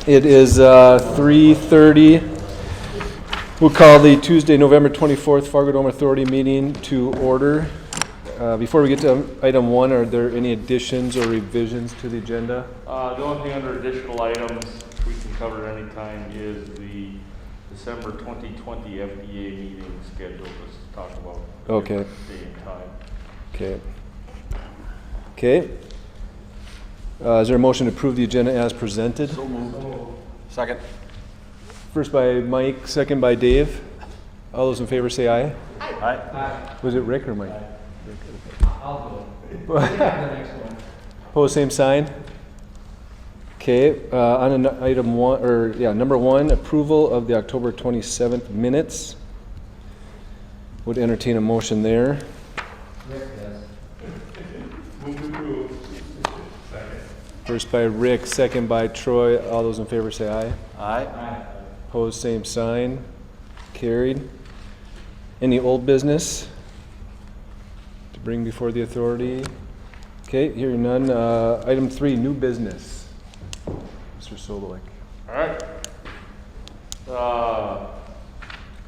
It is 3:30. We'll call the Tuesday, November 24th FARGODOME Authority meeting to order. Before we get to item 1, are there any additions or revisions to the agenda? The only thing under additional items we can cover at any time is the December 2020 FDA meeting schedule. Let's talk about Okay. day and time. Okay. Is there a motion to approve the agenda as presented? So moved. Second. First by Mike, second by Dave. All those in favor say aye. Aye. Was it Rick or Mike? I'll go. The next one. Pose same sign. Okay, on item 1, number 1, approval of the October 27th minutes. Would entertain a motion there. Rick does. Move to approve. Second. First by Rick, second by Troy. All those in favor say aye. Aye. Aye. Pose same sign. Carried. Any old business to bring before the authority? Okay, hearing none. Item 3, new business. Mr. Solowick. All right.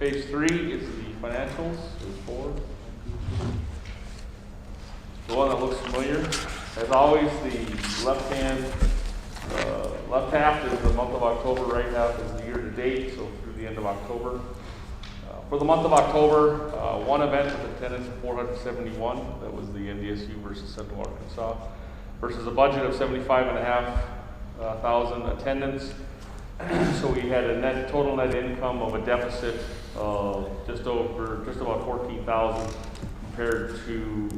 Page 3 is the financials. There's 4. The one that looks familiar. As always, the left half is the month of October, right half is the year to date, so through the end of October. For the month of October, one event with attendance of 471, that was the NDSU versus Central Arkansas, versus a budget of 75,500 attendance. So we had a total net income of a deficit of just about 14,000 compared to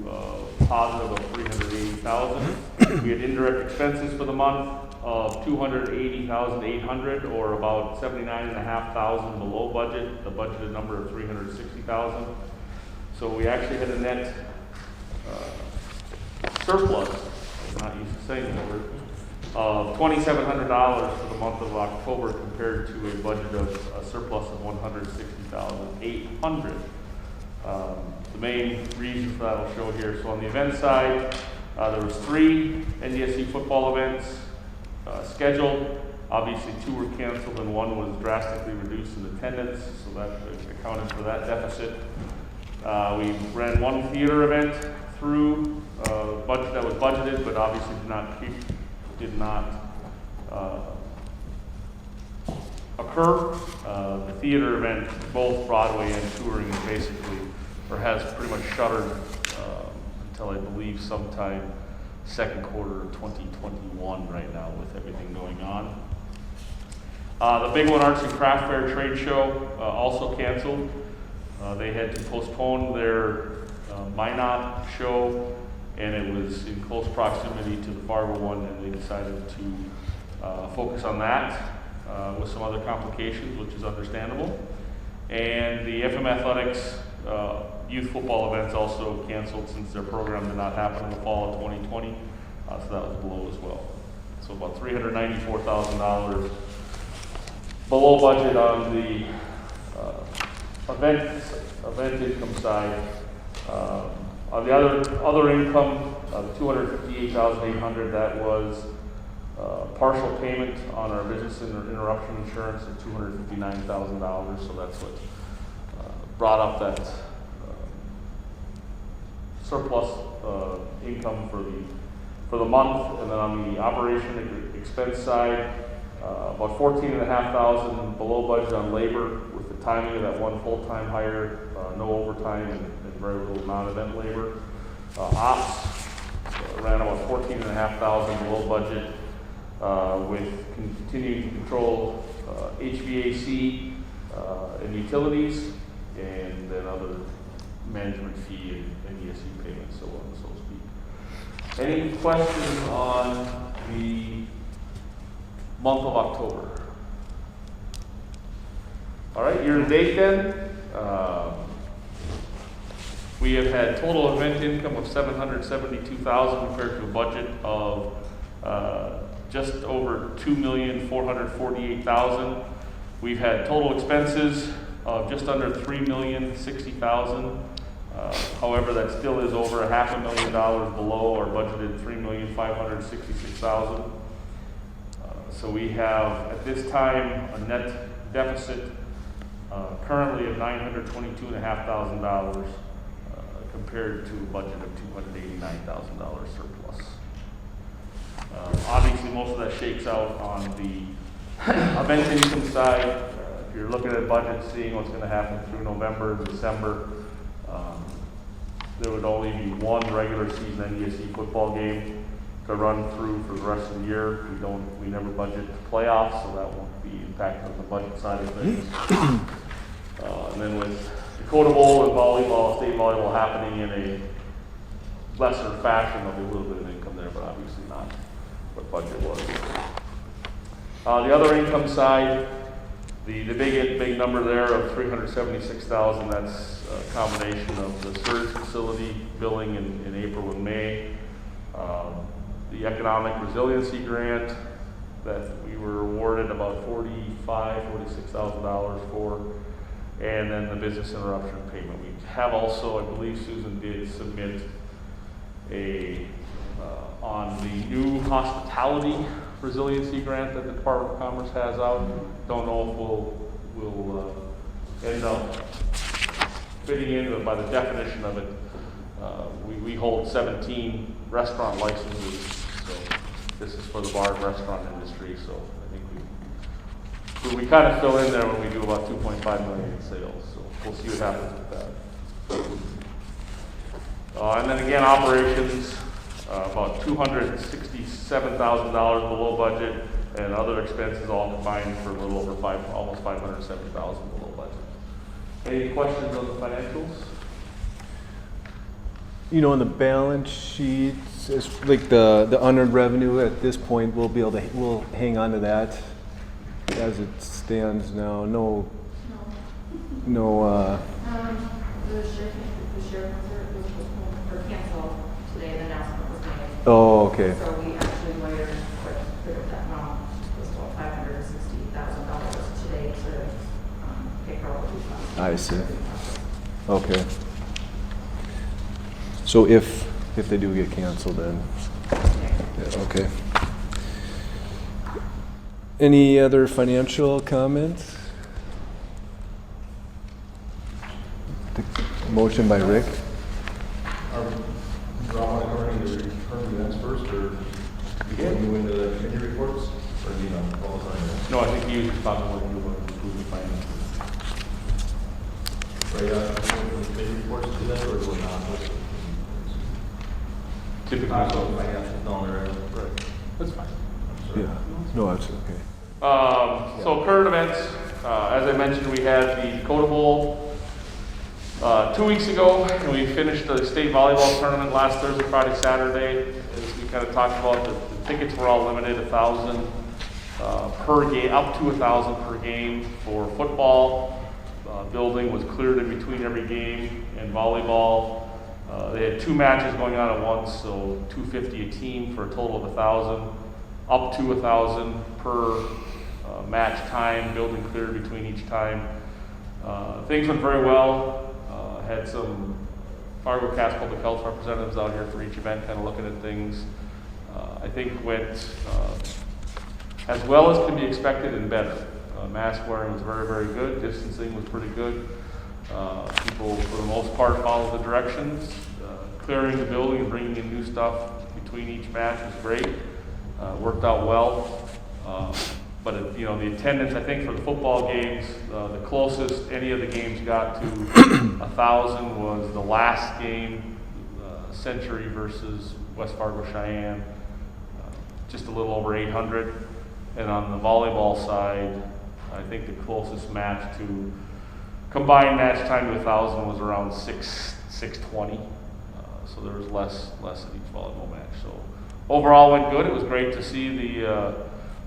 positive of 380,000. We had indirect expenses for the month of 280,800, or about 79,500 below budget. The budgeted number of 360,000. So we actually had a net surplus. I'm not used to saying that word. Of $2,700 for the month of October compared to a budget of a surplus of 160,800. The main reason for that I'll show here. So on the event side, there was 3 NDSU football events scheduled. Obviously 2 were canceled and 1 was drastically reduced in attendance, so that accounted for that deficit. We ran 1 theater event through budget that was budgeted, but obviously did not occur. The theater event, both Broadway and touring, is basically, or has pretty much shuttered until I believe sometime second quarter of 2021 right now with everything going on. The big one, Arts and Craft Fair trade show, also canceled. They had to postpone their Minot show, and it was in close proximity to the Fargo one, and they decided to focus on that with some other complications, which is understandable. And the FM Athletics youth football events also canceled since their program did not happen in the fall of 2020, so that was below as well. So about $394,000 below budget on the event income side. On the other income, the $258,800, that was partial payment on our business interruption insurance of $259,000. So that's what brought up that surplus income for the month. And then on the operation expense side, about $14,500 below budget on labor with the timing of that 1 full-time hire, no overtime and very little non-event labor. Ops ran about $14,500 below budget with continuing to control HVAC and utilities, and then other management fee and NDSU payments, so on and so to speak. Any questions on the month of October? All right, year to date then. We have had total event income of $772,000 compared to a budget of just over $2,448,000. We've had total expenses of just under $3,060,000. However, that still is over $500,000 below our budgeted $3,566,000. So we have, at this time, a net deficit currently of $922,500 compared to a budget of $289,000 surplus. Obviously, most of that shakes out on the event income side. If you're looking at budget, seeing what's going to happen through November, December, there would only be one regular season NDSE football game to run through for the rest of the year. We never budget playoffs, so that won't be impacted on the budget side of things. And then with Dakota Bowl and volleyball, state volleyball happening in a lesser fashion, there'll be a little bit of income there, but obviously not what budget was. The other income side, the big number there of $376,000, that's a combination of the surge facility billing in April and May, the economic resiliency grant that we were awarded about $46,000 for, and then the business interruption payment. We have also, I believe Susan did submit on the new hospitality resiliency grant that the Department of Commerce has out. Don't know if we'll end up fitting in, but by the definition of it, we hold 17 restaurant licenses, so this is for the bar and restaurant industry, so I think we kind of fill in there when we do about 2.5 million in sales, so we'll see what happens with that. And then again, operations, about $267,000 below budget, and other expenses all combined for a little over almost $570,000 below budget. Any questions on the financials? You know, on the balance sheet, it's like the unearned revenue at this point, we'll hang on to that as it stands now. No. The sheriff was postponed or canceled today. The announcement was made. Oh, okay. So we actually later figured that amount was about $560,000 today to pay for all the funds. I see. Okay. So if they do get canceled, then yeah, okay. Any other financial comments? The motion by Rick. Are we going to return events first, or we can move into the committee reports, or do you know all the time? No, I think he was talking about the finance. Right, the committee reports do that, or will not? Typically, So so. financial down there. Right. That's fine. Yeah. No, that's okay. So current events, as I mentioned, we had the Dakota Bowl 2 weeks ago, and we finished the state volleyball tournament last Thursday, Friday, Saturday. As we kind of talked about, the tickets were all limited, 1,000 per game, up to 1,000 per game for football. Building was cleared in between every game, and volleyball. They had 2 matches going on at once, so $250 a team for a total of 1,000, up to 1,000 per match time. Building cleared between each time. Things went very well. Had some Fargo Cast public health representatives out here for each event, kind of looking at things. I think went as well as can be expected and better. Mask wearing was very, very good. Distancing was pretty good. People, for the most part, followed the directions. Clearing the building and bringing in new stuff between each match was great. Worked out well. But the attendance, I think, for the football games, the closest any of the games got to 1,000 was the last game, Century versus West Fargo Cheyenne, just a little over 800. And on the volleyball side, I think the closest match to combined match time to 1,000 was around 620. So there was less in each volleyball match. So overall went good. It was great to see the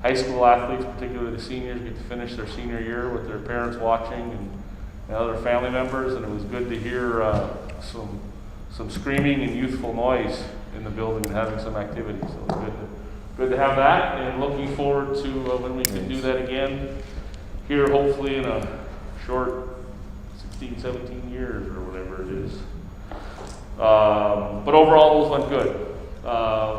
high school athletes, particularly the seniors, get to finish their senior year with their parents watching and other family members, and it was good to hear some screaming and youthful noise in the building and having some activity. So it was good to have that, and looking forward to when we can do that again here, hopefully in a short 16, 17 years or whatever it is. But overall, those went good.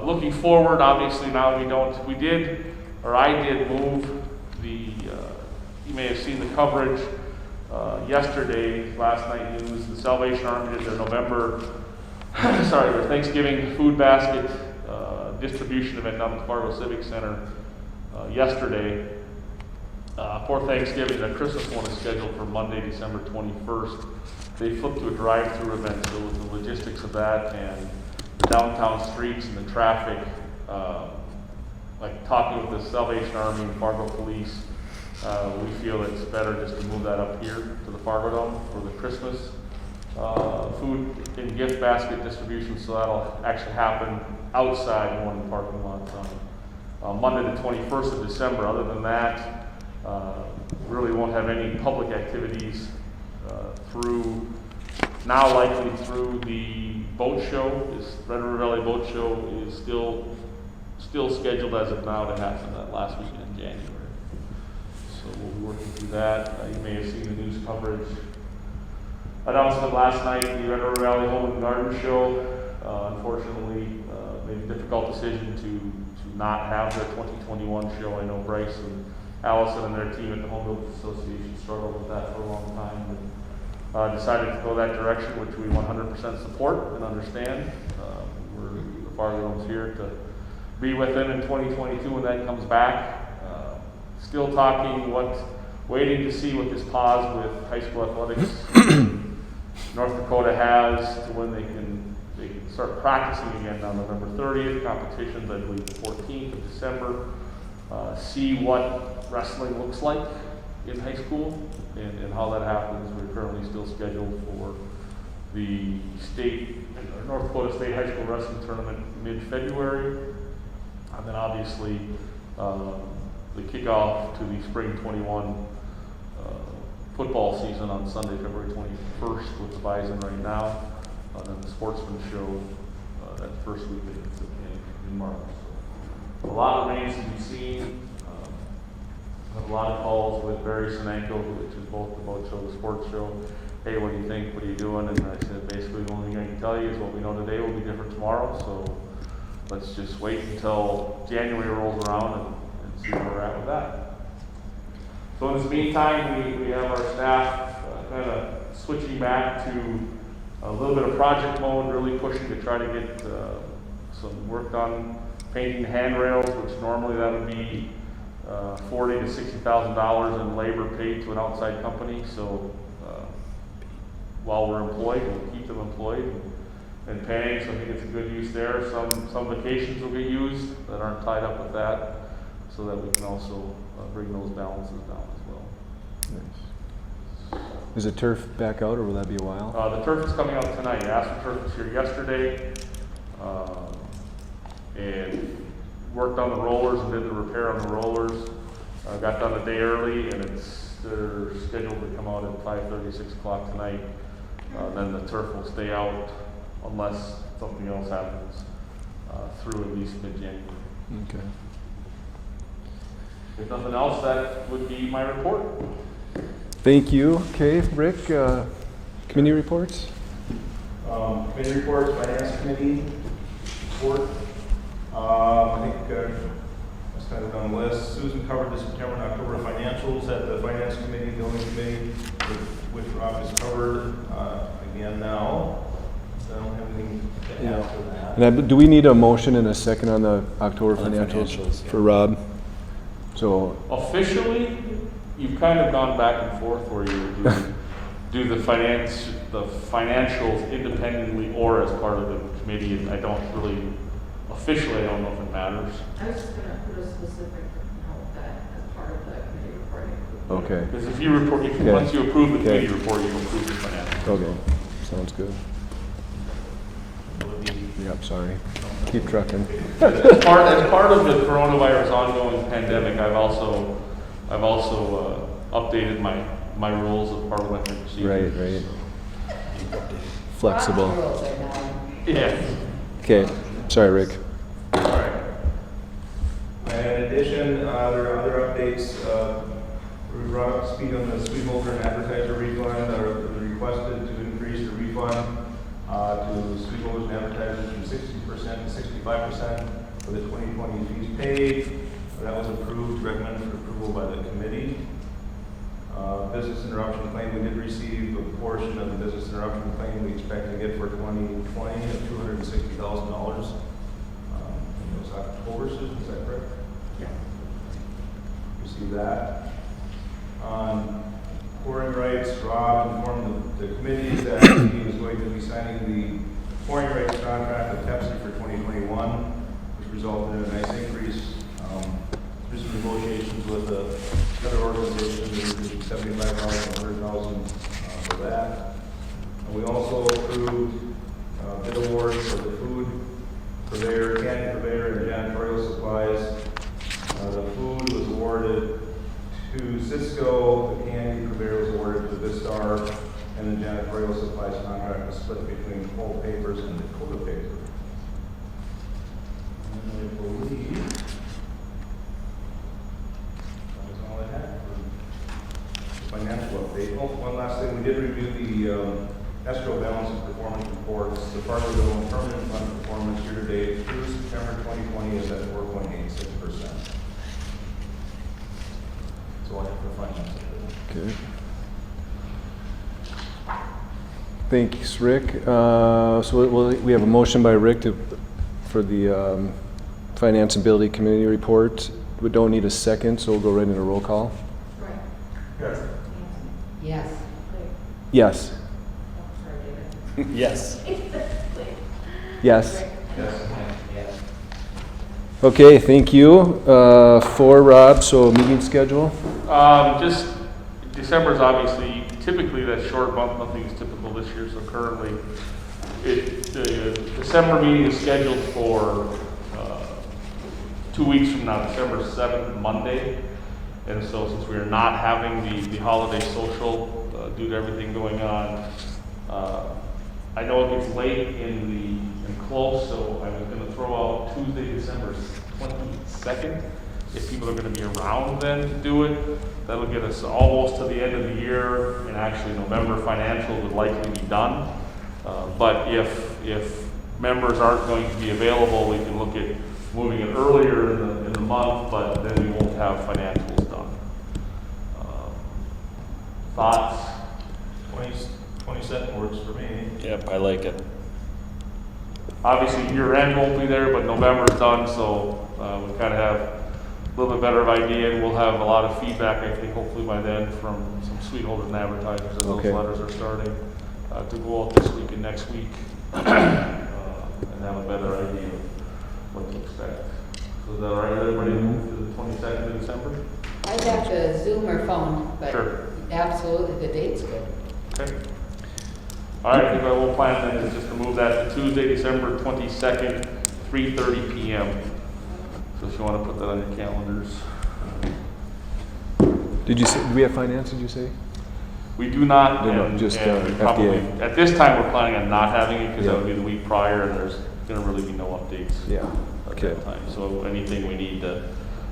Looking forward, obviously now we did or I did move you may have seen the coverage yesterday, last night news, the Salvation Army did their their Thanksgiving food basket distribution event down at the Fargo Civic Center yesterday. For Thanksgiving, the Christmas one is scheduled for Monday, December 21st. They flipped to a drive-through event, so with the logistics of that and the downtown streets and the traffic, like talking with the Salvation Army and Fargo Police, we feel it's better just to move that up here to the FARGODOME for the Christmas food and gift basket distribution, so that'll actually happen outside one of the parking lots on Monday the 21st of December. Other than that, really won't have any public activities likely through the boat show. This Red River Valley Boat Show is still scheduled as of now to happen that last weekend in January. So we'll be working through that. You may have seen the news coverage announcement last night, the Red River Valley Home and Garden Show. Unfortunately, made a difficult decision to not have their 2021 show. I know Bryce and Allison and their team at the Home Builders Association struggled with that for a long time, but decided to go that direction, which we 100% support and understand. The FARGODOME's here to be with them in 2022 when that comes back. Still waiting to see what this pause with high school athletics North Dakota has to when they can start practicing again on November 30th. Competitions, I believe, the 14th of December. See what wrestling looks like in high school and how that happens. We're currently still scheduled for the North Dakota State High School Wrestling Tournament mid-February, and then obviously the kickoff to the Spring 21 football season on Sunday, February 21st with the Bison right now, and then the Sportsman Show that first week in March. So, a lot remains to be seen. I have a lot of calls with Barry Sinenko, which is both the boat show and the sports show. Hey, what do you think? What are you doing? And I said, basically, the only thing I can tell you is what we know today will be different tomorrow. So let's just wait until January rolls around and see where we're at with that. So in this meantime, we have our staff kind of switching back to a little bit of project mode, really pushing to try to get some work done, painting handrails, which normally that would be $40,000 to $60,000 in labor paid to an outside company. So while we're employed, we'll keep them employed and paying. So I think it's a good use there. Some vacations will get used that aren't tied up with that, so that we can also bring those balances down as well. Nice. Is the turf back out, or will that be a while? The turf is coming out tonight. AstroTurf was here yesterday, and worked on the rollers and did the repair on the rollers. Got done a day early, and they're scheduled to come out at 5:30, 6 o'clock tonight. Then the turf will stay out unless something else happens through at least mid-January. Okay. If nothing else, that would be my report. Thank you. Okay, Rick, committee reports? Committee reports, Finance Committee report. I think that's kind of on the list. Susan covered the September and October financials at the Finance Committee, the only committee which Rob has covered again now. So I don't have anything to add to that. And do we need a motion and a second on the October financials for Rob? So officially, you've kind of gone back and forth where you do the financials independently or as part of the committee. And I don't really officially. I don't know if it matters. I was just going to put a specific note that as part of the committee reporting. okay. Because if you report, once you approve the committee report, you approve the financials. Okay. Sounds good. Yep. Sorry. Keep trucking. As part of the coronavirus ongoing pandemic, I've also updated my rules of parliamentary procedure. Right. Flexible. Yeah. Okay. Sorry, Rick. All right. And in addition, there are other updates. We brought up speed on the sweetholder and advertiser refund, or requested to increase the refund to sweetholders and advertisers from 60% to 65% for the 2020 fees paid. That was approved, recommended for approval by the committee. Business interruption claim, we did receive a portion of the business interruption claim we expect to get for 2020 of $260,000. It was October, Susan, is that correct? Yeah. Received that. On pouring rights, Rob informed the committee that he was going to be signing the pouring rights contract with Pepsi for 2021, which resulted in a nice increase. Through some negotiations with another organization, we increased $75,000 to $100,000 for that. And we also approved bid awards for the food purveyor, candy purveyor, and janitorial supplies. The food was awarded to Cisco, the candy purveyor was awarded to Vistar, and the janitorial supplies contract was split between Whole Papers and Dakota Paper. And I believe that was all I had for the financial update. Oh, one last thing, we did review the escrow balance and performance reports. The FARGODOME permanent fund performance year-to-date through September 2020 is at 4.86%. So I have to finance it. Okay. Thanks, Rick. So we have a motion by Rick for the Finance and Ability Committee report. We don't need a second, so we'll go right into roll call. Right. Yes. Yes. Yes. Oh, sorry, David. Yes. Yes. Rick. Yes. Okay, thank you. For Rob, so meeting schedule? Just, December is obviously, typically that short month, nothing is typical this year, so currently, the December meeting is scheduled for 2 weeks from now, December 7th, Monday. And so since we are not having the holiday social due to everything going on, I know it gets late and close, so I was going to throw out Tuesday, December 22nd. If people are going to be around then to do it, that'll get us almost to the end of the year, and actually November financial would likely be done. But if members aren't going to be available, we can look at moving it earlier in the month, but then we won't have financials done. Thoughts? 22nd works for me. Yep, I like it. Obviously, year end won't be there, but November's done, so we kind of have a little bit better of idea, and we'll have a lot of feedback, I think, hopefully by then from some sweet holders and advertisers as Okay. those letters are starting to go out this week and next week, and have a better idea of what to expect. So is that all right, everybody, move to the 22nd of December? I'd have to Zoom or phone, but Sure. absolutely, the date's good. Okay. All right, I think I will plan then is just to move that to Tuesday, December 22nd, 3:30 p.m. So if you want to put that on your calendars. Did you say, do we have finance, did you say? We do not, No, and, just, and we FDA. probably, at this time, we're planning on not having it because Yeah. that would be the week prior and there's going to really be no updates Yeah, at okay. that time. So anything we need to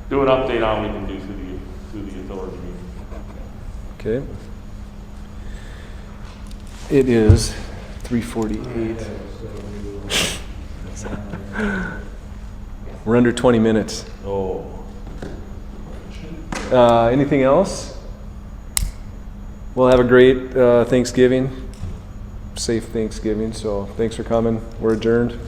do an update on, we can do through the authority meeting. Okay. It is 3:48. We're under 20 minutes. Oh. Anything else? We'll have a great Thanksgiving. Safe Thanksgiving. So thanks for coming. We're adjourned.